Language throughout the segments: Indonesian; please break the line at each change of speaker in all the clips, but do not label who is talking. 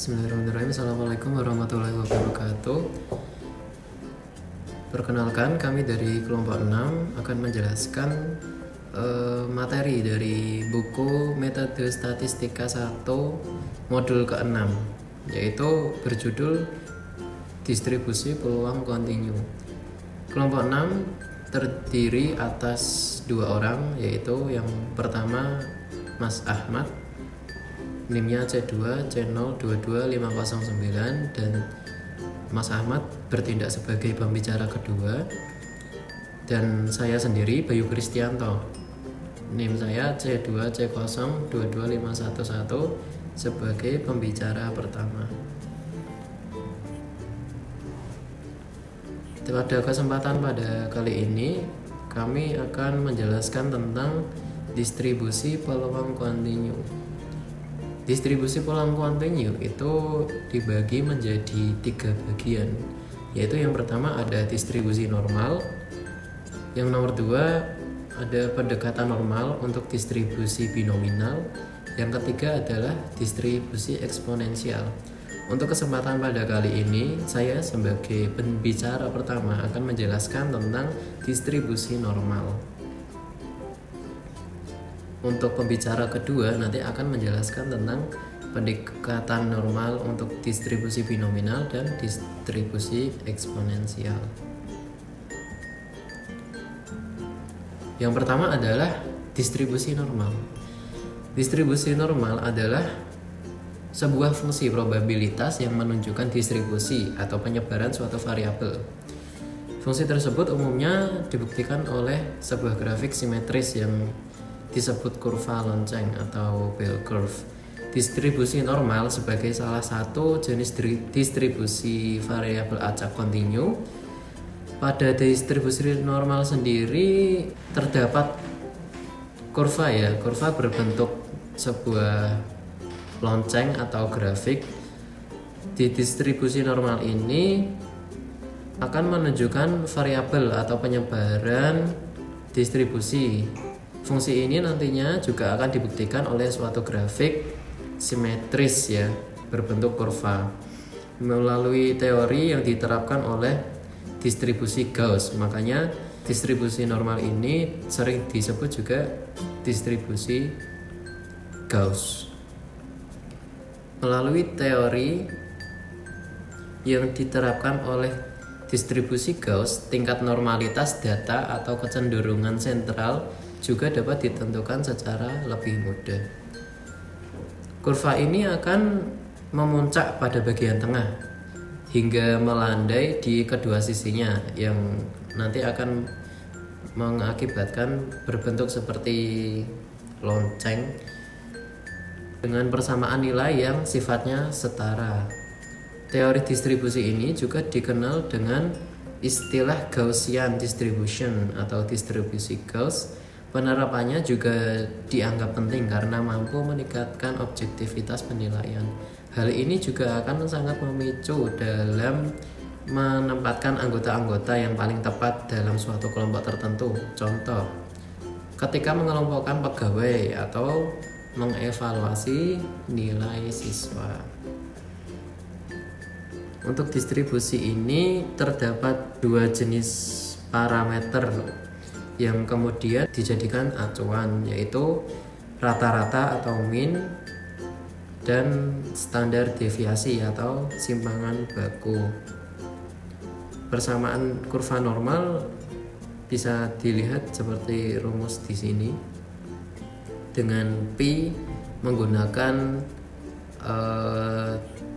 Bismillahirrahmanirrahim. Assalamualaikum warahmatullahi wabarakatuh. Perkenalkan, kami dari kelompok 6 akan menjelaskan materi dari buku Metode Statistika 1 modul ke-6, yaitu berjudul Distribusi Peluang Kontinu. Kelompok 6 terdiri atas 2 orang, yaitu yang pertama Mas Ahmad, NIM-nya C2 C022509, dan Mas Ahmad bertindak sebagai pembicara kedua, dan saya sendiri Bayu Kristianto, NIM saya C2 C022511 sebagai pembicara pertama. Pada kesempatan pada kali ini kami akan menjelaskan tentang distribusi peluang kontinu. Distribusi peluang kontinu itu dibagi menjadi 3 bagian, yaitu yang pertama ada distribusi normal, yang nomor 2 ada pendekatan normal untuk distribusi binominal, yang ketiga adalah distribusi eksponensial. Untuk kesempatan pada kali ini, saya sebagai pembicara pertama akan menjelaskan tentang distribusi normal. Untuk pembicara kedua nanti akan menjelaskan tentang pendekatan normal untuk distribusi binominal dan distribusi eksponensial. Yang pertama adalah distribusi normal. Distribusi normal adalah sebuah fungsi probabilitas yang menunjukkan distribusi atau penyebaran suatu variabel. Fungsi tersebut umumnya dibuktikan oleh sebuah grafik simetris yang disebut kurva lonceng atau bell curve. Distribusi normal sebagai salah satu jenis distribusi variabel acak kontinu. Pada distribusi normal sendiri terdapat kurva berbentuk sebuah lonceng atau grafik. Di distribusi normal ini akan menunjukkan variabel atau penyebaran distribusi. Fungsi ini nantinya juga akan dibuktikan oleh suatu grafik simetris berbentuk kurva melalui teori yang diterapkan oleh distribusi Gauss. Makanya distribusi normal ini sering disebut juga distribusi Gauss. Melalui teori yang diterapkan oleh distribusi Gauss, tingkat normalitas data atau kecenderungan sentral juga dapat ditentukan secara lebih mudah. Kurva ini akan memuncak pada bagian tengah hingga melandai di kedua sisinya, yang nanti akan mengakibatkan berbentuk seperti lonceng dengan persamaan nilai yang sifatnya setara. Teori distribusi ini juga dikenal dengan istilah Gaussian distribution atau distribusi Gauss. Penerapannya juga dianggap penting karena mampu meningkatkan objektivitas penilaian. Hal ini juga akan sangat memicu dalam menempatkan anggota-anggota yang paling tepat dalam suatu kelompok tertentu. Contoh, ketika mengelompokkan pegawai atau mengevaluasi nilai siswa. Untuk distribusi ini terdapat 2 jenis parameter yang kemudian dijadikan acuan, yaitu rata-rata atau mean dan standar deviasi atau simpangan baku. Persamaan kurva normal bisa dilihat seperti rumus di sini, dengan pi menggunakan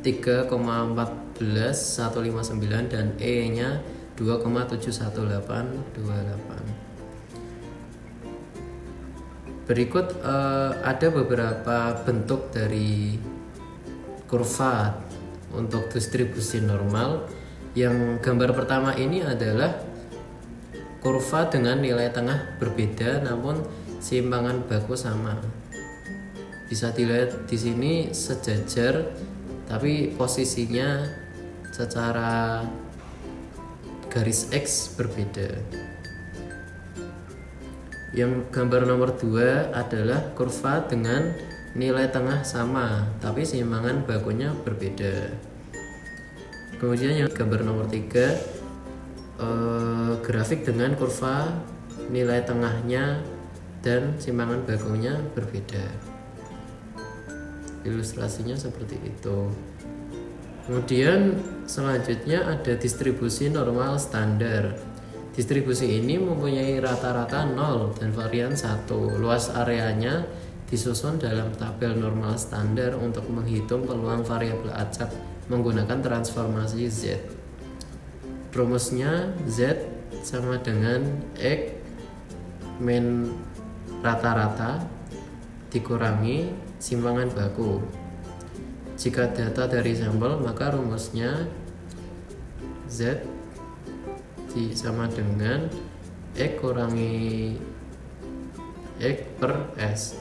3,14159 dan e-nya 2,71828. Berikut ada beberapa bentuk dari kurva untuk distribusi normal. Yang gambar pertama ini adalah kurva dengan nilai tengah berbeda namun simpangan baku sama. Bisa dilihat di sini sejajar tapi posisinya secara garis X berbeda. Yang gambar nomor 2 adalah kurva dengan nilai tengah sama tapi simpangan bakunya berbeda. Kemudian yang gambar nomor 3, grafik dengan kurva nilai tengahnya dan simpangan bakunya berbeda. Ilustrasinya seperti itu. Kemudian selanjutnya ada distribusi normal standar. Distribusi ini mempunyai rata-rata 0 dan varian 1. Luas areanya disusun dalam tabel normal standar untuk menghitung peluang variabel acak menggunakan transformasi Z. Rumusnya Z sama dengan X min rata-rata dikurangi simpangan baku. Jika data dari sampel, maka rumusnya Z sama dengan X kurangi X per S.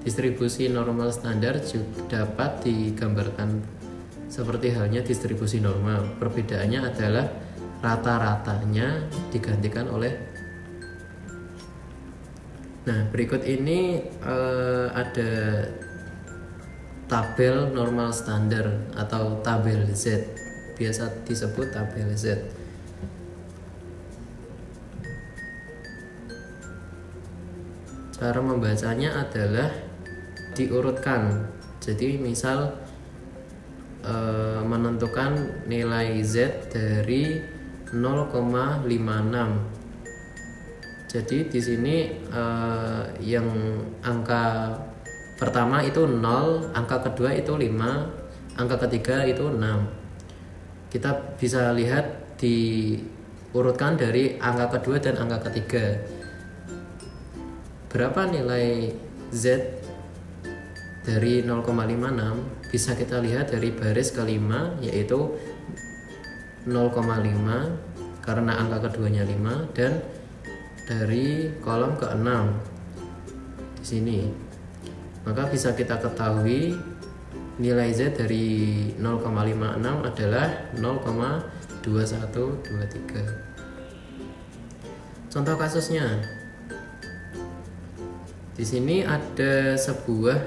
Distribusi normal standar juga dapat digambarkan seperti halnya distribusi normal. Perbedaannya adalah rata-ratanya digantikan oleh. Nah, berikut ini ada tabel normal standar atau tabel Z, biasa disebut tabel Z. Cara membacanya adalah diurutkan. Jadi misal menentukan nilai Z dari 0,56. Jadi di sini yang angka pertama itu 0, angka kedua itu 5, angka ketiga itu 6. Kita bisa lihat diurutkan dari angka kedua dan angka ketiga. Berapa nilai Z dari 0,56? Bisa kita lihat dari baris kelima, yaitu 0,5 karena angka keduanya 5, dan dari kolom ke-6 di sini. Maka bisa kita ketahui nilai Z dari 0,56 adalah 0,2123. Contoh kasusnya. Di sini ada sebuah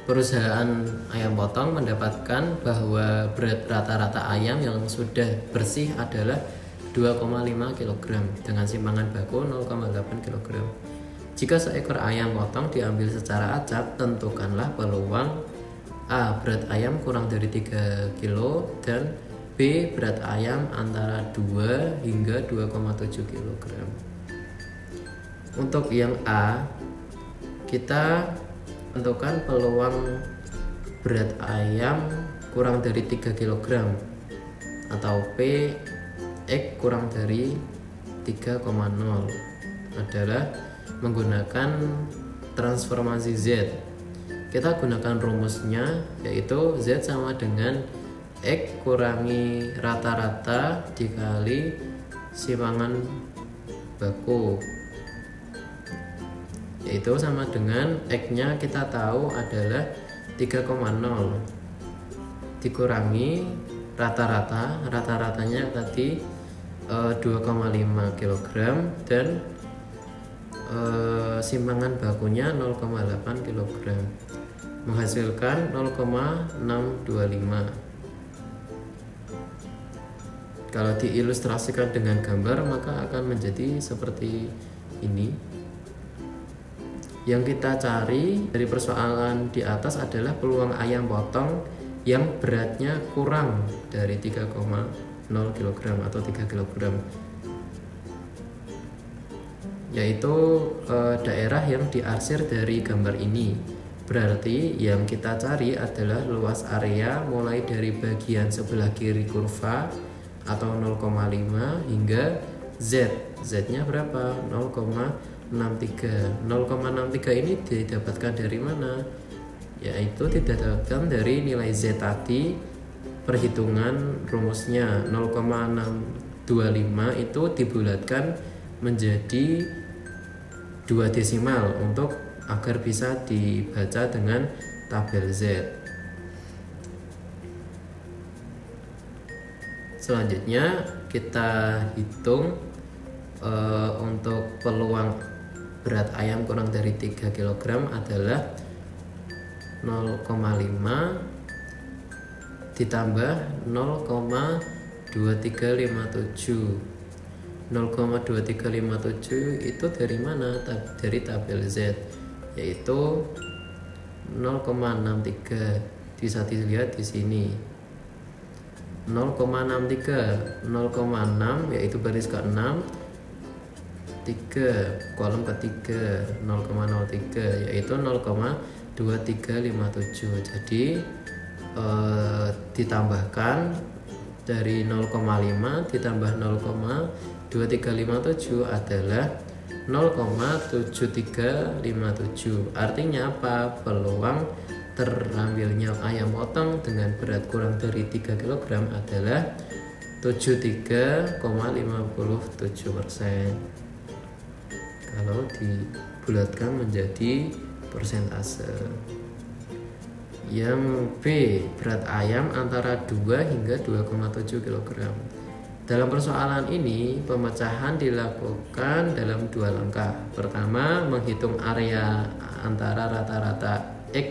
perusahaan ayam potong mendapatkan bahwa berat rata-rata ayam yang sudah bersih adalah 2,5 kg dengan simpangan baku 0,8 kg. Jika seekor ayam potong diambil secara acak, tentukanlah peluang A. Berat ayam kurang dari 3 kg dan B. Berat ayam antara 2 hingga 2,7 kg. Untuk yang A, kita tentukan peluang berat ayam kurang dari 3 kg atau P X kurang dari 3,0 adalah menggunakan transformasi Z. Kita gunakan rumusnya, yaitu Z sama dengan X kurangi rata-rata dikali simpangan baku, yaitu sama dengan X nya kita tahu adalah 3,0 dikurangi rata-ratanya tadi 2,5 kg dan simpangan bakunya 0,8 kg menghasilkan 0,625. Kalau diilustrasikan dengan gambar maka akan menjadi seperti ini. Yang kita cari dari persoalan di atas adalah peluang ayam potong yang beratnya kurang dari 3,0 kg atau 3 kg, yaitu daerah yang diarsir dari gambar ini. Berarti yang kita cari adalah luas area mulai dari bagian sebelah kiri kurva atau 0,5 hingga Z nya berapa? 0,63 ini didapatkan dari mana? Yaitu didapatkan dari nilai Z tadi. Perhitungan rumusnya 0,625 itu dibulatkan menjadi 2 desimal untuk agar bisa dibaca dengan tabel Z. Selanjutnya kita hitung untuk peluang berat ayam kurang dari 3 kg adalah 0,5 ditambah 0,2357. 0,2357 itu dari mana? Dari tabel Z, yaitu 0,63. Bisa dilihat di sini 0,63, 0,6 yaitu baris ke-6, 3 kolom ketiga 0,03 yaitu 0,2357. Jadi ditambahkan dari 0,5 ditambah 0,2357 adalah 0,7357. Artinya apa? Peluang terambilnya ayam potong dengan berat kurang dari 3 kg adalah 73,57%. Kalau dibulatkan menjadi persentase. Yang B, berat ayam antara 2 hingga 2,7 kg. Dalam persoalan ini, pemecahan dilakukan dalam 2 langkah. Pertama, menghitung area antara rata-rata X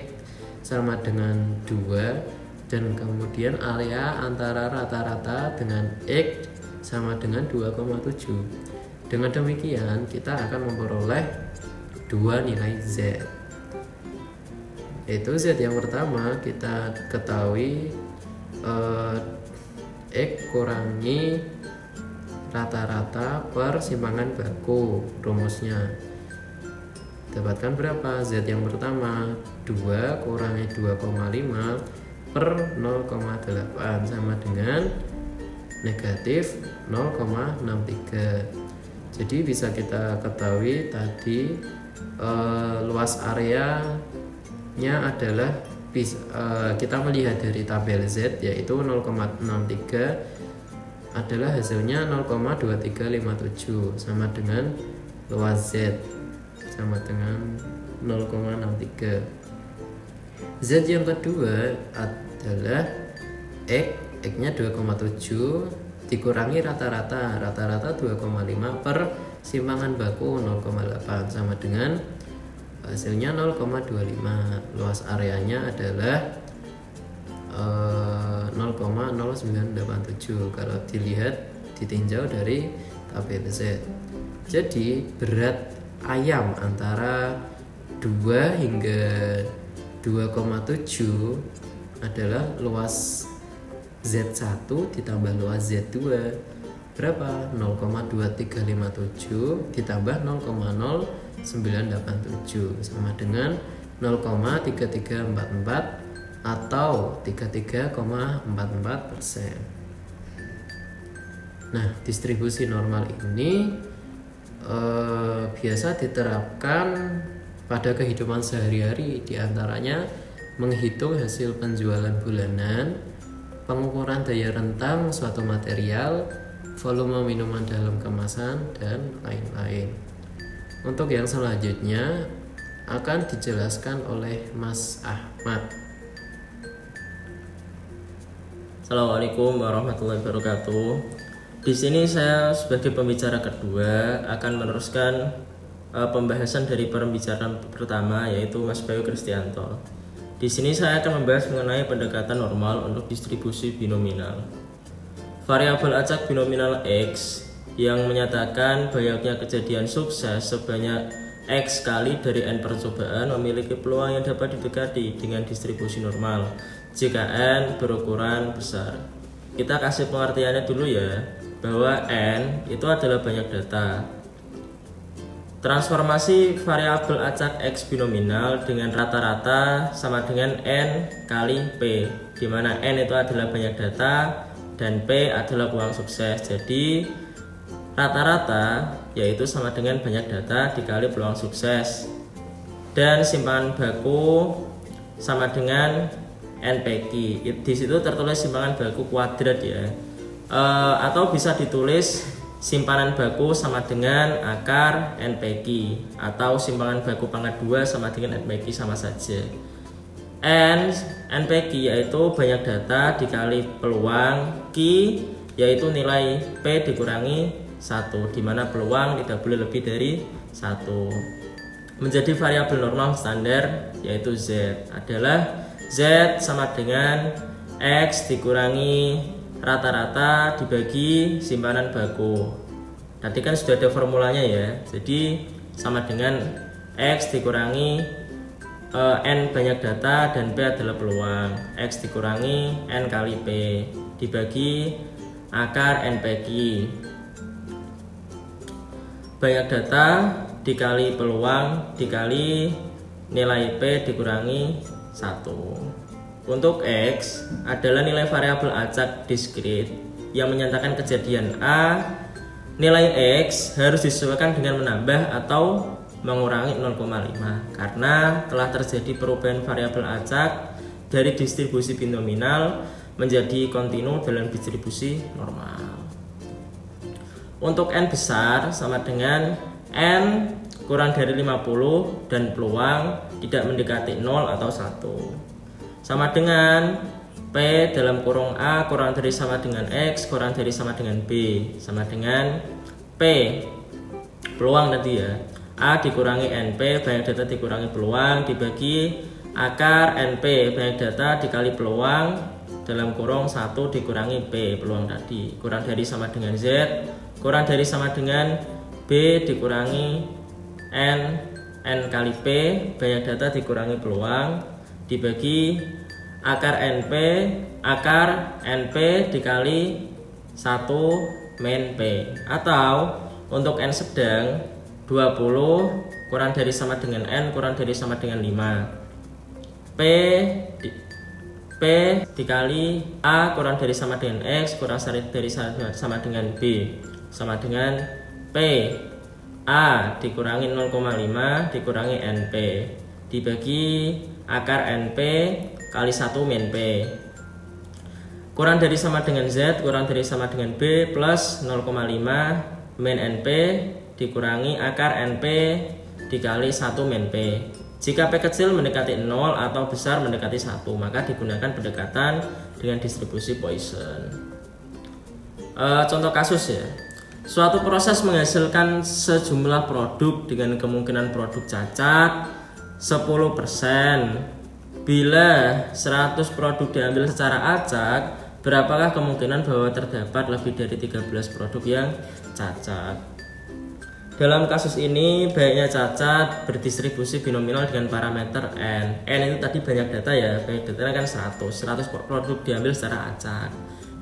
sama dengan 2 dan kemudian area antara rata-rata dengan X sama dengan 2,7. Dengan demikian kita akan memperoleh 2 nilai Z. Yaitu Z yang pertama kita ketahui X kurangi rata-rata per simpangan baku. Rumusnya dapatkan berapa? Z yang pertama 2 kurangi 2,5 per 0,8 sama dengan negatif 0,63. Jadi bisa kita ketahui tadi luas areanya adalah kita melihat dari tabel Z, yaitu 0,63 adalah hasilnya 0,2357 sama dengan luas Z sama dengan 0,63. Z yang kedua adalah X nya 2,7 dikurangi rata-rata 2,5 per simpangan baku 0,8 sama dengan hasilnya 0,25. Luas areanya adalah 0,0987 kalau dilihat ditinjau dari tabel Z. Jadi berat ayam antara 2 hingga 2,7 adalah luas Z1 ditambah luas Z2 berapa? 0,2357 ditambah 0,0987 sama dengan 0,3344 atau 33,44%. Nah, distribusi normal ini biasa diterapkan pada kehidupan sehari-hari, diantaranya menghitung hasil penjualan bulanan, pengukuran daya rentang suatu material, volume minuman dalam kemasan, dan lain-lain. Untuk yang selanjutnya akan dijelaskan oleh Mas Ahmad.
Assalamualaikum warahmatullahi wabarakatuh. Di sini saya sebagai pembicara kedua akan meneruskan pembahasan dari pembicaraan pertama, yaitu Mas Bayu Kristianto. Di sini saya akan membahas mengenai pendekatan normal untuk distribusi binominal. Variabel acak binominal X yang menyatakan banyaknya kejadian sukses sebanyak X kali dari N percobaan memiliki peluang yang dapat didekati dengan distribusi normal jika N berukuran besar. Kita kasih pengertiannya dulu ya, bahwa N itu adalah banyak data. Transformasi variabel acak X binominal dengan rata-rata sama dengan N kali P, di mana N itu adalah banyak data dan P adalah peluang sukses. Jadi rata-rata yaitu sama dengan banyak data dikali peluang sukses, dan simpangan baku sama dengan NPQ. Di situ tertulis simpangan baku kuadrat ya, atau bisa ditulis simpanan baku sama dengan akar NPQ, atau simpangan baku pangkat 2 sama dengan NPQ sama saja. NPQ yaitu banyak data dikali peluang, Q yaitu nilai P dikurangi 1, di mana peluang tidak boleh lebih dari 1. menjadi variabel normal standar, yaitu Z adalah Z sama dengan X dikurangi rata-rata dibagi simpanan baku. Tadi kan sudah ada formulanya ya, jadi sama dengan X dikurangi N banyak data dan P adalah peluang. X dikurangi N kali P dibagi akar N pegi. Banyak data dikali peluang dikali nilai P dikurangi 1. Untuk X adalah nilai variabel acak diskrit yang menyatakan kejadian A. Nilai X harus disesuaikan dengan menambah atau mengurangi 0,5 karena telah terjadi perubahan variabel acak dari distribusi binominal menjadi kontinu dalam distribusi normal. Untuk N besar sama dengan N kurang dari 50 dan peluang tidak mendekati 0 atau 1. Sama dengan P dalam kurung A kurang dari sama dengan X kurang dari sama dengan B sama dengan P peluang tadi ya, A dikurangi NP banyak data dikurangi peluang dibagi akar NP banyak data dikali peluang dalam kurung 1 dikurangi P peluang tadi kurang dari sama dengan Z kurang dari sama dengan B dikurangi N kali P banyak data dikurangi peluang dibagi akar NP dikali 1 min P, atau untuk N sedang 20 kurang dari sama dengan N kurang dari sama dengan 5 P dikali A kurang dari sama dengan X kurang dari sama dengan B sama dengan P A dikurangi 0,5 dikurangi NP dibagi akar NP kali 1 min P kurang dari sama dengan Z kurang dari sama dengan B plus 0,5 min NP dikurangi akar NP dikali 1 min P. Jika P kecil mendekati 0 atau besar mendekati 1 maka digunakan pendekatan dengan distribusi Poisson. Contoh kasus ya, suatu proses menghasilkan sejumlah produk dengan kemungkinan produk cacat 10%. Bila 100 produk diambil secara acak, berapakah kemungkinan bahwa terdapat lebih dari 13 produk yang cacat? Dalam kasus ini, banyaknya cacat berdistribusi binominal dengan parameter N. N itu tadi banyak data ya, banyak data kan 100 produk diambil secara acak.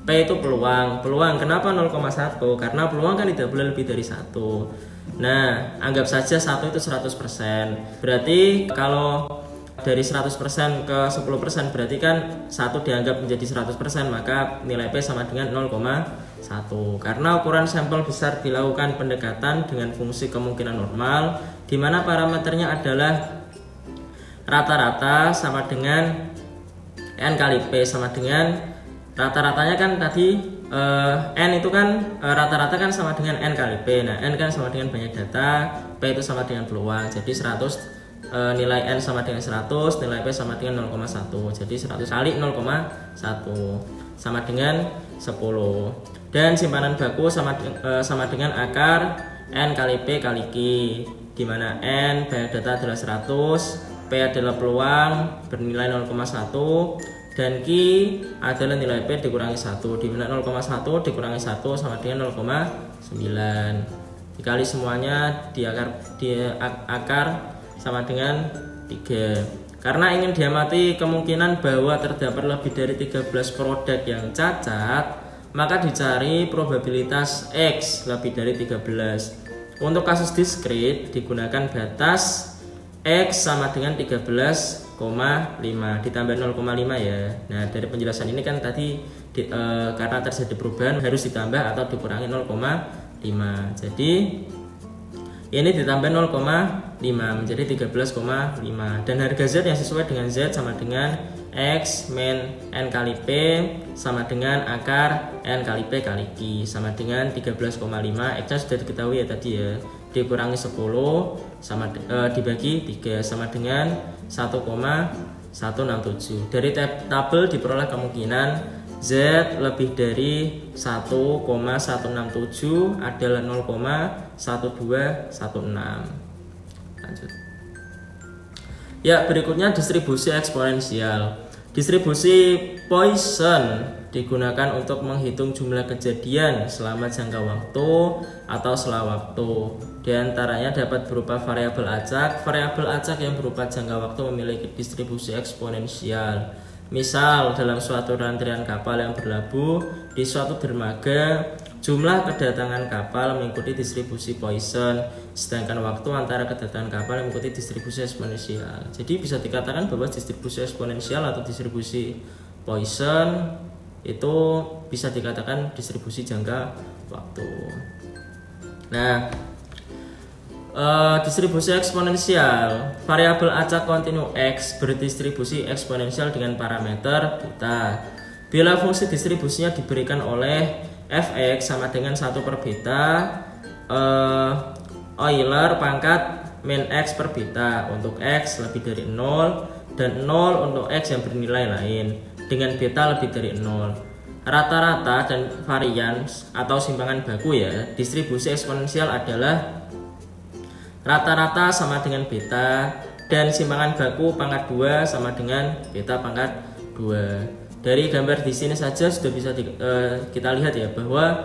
P itu peluang. Kenapa 0,1? Karena peluang kan tidak boleh lebih dari 1. Nah, anggap saja 1 itu 100%. Berarti kalau dari 100% ke 10% berarti kan 1 dianggap menjadi 100%, maka nilai P sama dengan 0,1. Karena ukuran sampel besar dilakukan pendekatan dengan fungsi kemungkinan normal di mana parameternya adalah rata-rata sama dengan N kali P sama dengan rata-ratanya kan tadi N itu kan rata-rata kan sama dengan N kali P. Nah, N kan sama dengan banyak data, P itu sama dengan peluang. Jadi 100 nilai N sama dengan 100, nilai P sama dengan 0,1. Jadi 100 kali 0,1 sama dengan 10. Dan simpanan baku sama dengan akar N kali P kali Q, di mana N banyak data adalah 100, P adalah peluang bernilai 0,1 dan Q adalah nilai P dikurangi 1, di mana 0,1 dikurangi 1 sama dengan 0,9. Dikali semuanya di akar sama dengan 3. Karena ingin diamati kemungkinan bahwa terdapat lebih dari 13 produk yang cacat, maka dicari probabilitas X lebih dari 13. Untuk kasus diskrit digunakan batas X sama dengan 13,5 ditambah 0,5 ya. Nah, dari penjelasan ini kan tadi karena terjadi perubahan harus ditambah atau dikurangi 0,5. Jadi ini ditambah 0,5 menjadi 13,5 dan harga Z yang sesuai dengan Z sama dengan X min N kali P sama dengan akar N kali P kali Q sama dengan 13,5. X-nya sudah diketahui ya tadi ya, dikurangi 10 sama dibagi 3 sama dengan 1,167. Dari tabel diperoleh kemungkinan Z lebih dari 1,167 adalah 0,1216. Lanjut. Ya, berikutnya distribusi eksponensial. Distribusi Poisson digunakan untuk menghitung jumlah kejadian selama jangka waktu atau selang waktu. Di antaranya dapat berupa variabel acak. Variabel acak yang berupa jangka waktu memiliki distribusi eksponensial. Misal, dalam suatu rangkaian kapal yang berlabuh di suatu dermaga, jumlah kedatangan kapal mengikuti distribusi Poisson, sedangkan waktu antara kedatangan kapal mengikuti distribusi eksponensial. Jadi bisa dikatakan bahwa distribusi eksponensial atau distribusi Poisson itu bisa dikatakan distribusi jangka waktu. Nah, distribusi eksponensial, variabel acak kontinu X berdistribusi eksponensial dengan parameter beta. Bila fungsi distribusinya diberikan oleh fx sama dengan 1 per beta, Euler pangkat min x per beta untuk x lebih dari 0 dan 0 untuk x yang bernilai lain dengan beta lebih dari 0. Rata-rata dan varian atau simpangan baku ya, distribusi eksponensial adalah rata-rata sama dengan beta dan simpangan baku pangkat 2 sama dengan beta pangkat 2. Dari gambar di sini saja sudah bisa kita lihat ya bahwa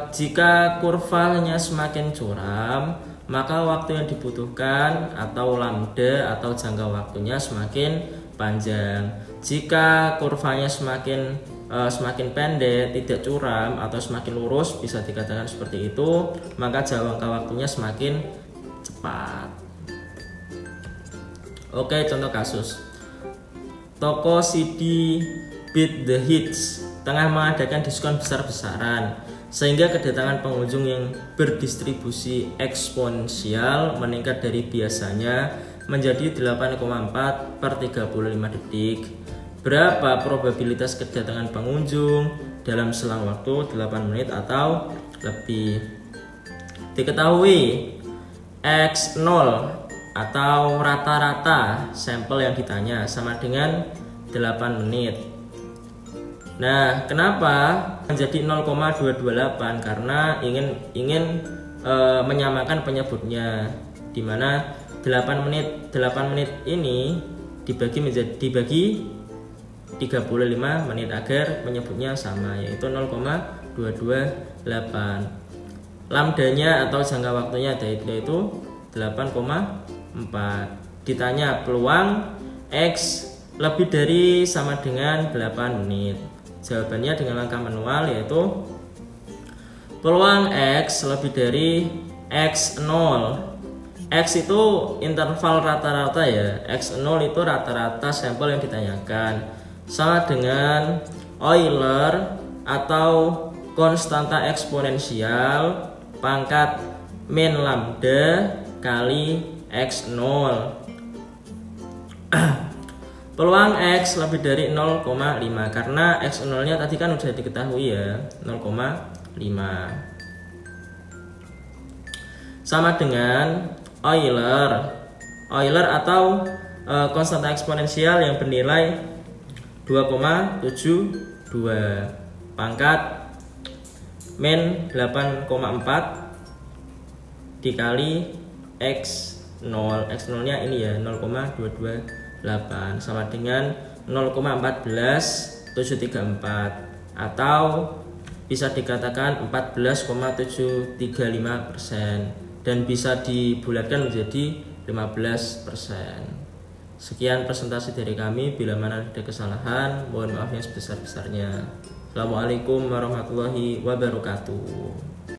jika kurvanya semakin curam, maka waktu yang dibutuhkan atau lambda atau jangka waktunya semakin panjang. Jika kurvanya semakin pendek, tidak curam atau semakin lurus, bisa dikatakan seperti itu, maka jangka waktunya semakin cepat. Oke, contoh kasus. Toko CD Beat the Hits tengah mengadakan diskon besar-besaran sehingga kedatangan pengunjung yang berdistribusi eksponensial meningkat dari biasanya menjadi 8,4 per 35 detik. Berapa probabilitas kedatangan pengunjung dalam selang waktu 8 menit atau lebih? Diketahui X0 atau rata-rata sampel yang ditanya sama dengan 8 menit. Nah, kenapa menjadi 0,228? Karena ingin menyamakan penyebutnya, di mana 8 menit ini dibagi 35 menit agar penyebutnya sama, yaitu 0,228. Lambdanya atau jangka waktunya yaitu 8,4. Ditanya peluang X lebih dari sama dengan 8 menit. Jawabannya dengan langkah manual yaitu peluang X lebih dari X0. X itu interval rata-rata ya. X0 itu rata-rata sampel yang ditanyakan, sama dengan Euler atau konstanta eksponensial pangkat min lambda kali X0. Peluang X lebih dari 0,5 karena X0 nya tadi kan sudah diketahui ya, 0,5. Sama dengan Euler atau konstanta eksponensial yang bernilai 2,72 pangkat min 8,4 dikali X0. X0 nya ini ya 0,228 sama dengan 0,14734 atau bisa dikatakan 14,735% dan bisa dibulatkan menjadi 15%. Sekian presentasi dari kami. Bila mana ada kesalahan, mohon maaf yang sebesar-besarnya. Assalamualaikum warahmatullahi wabarakatuh.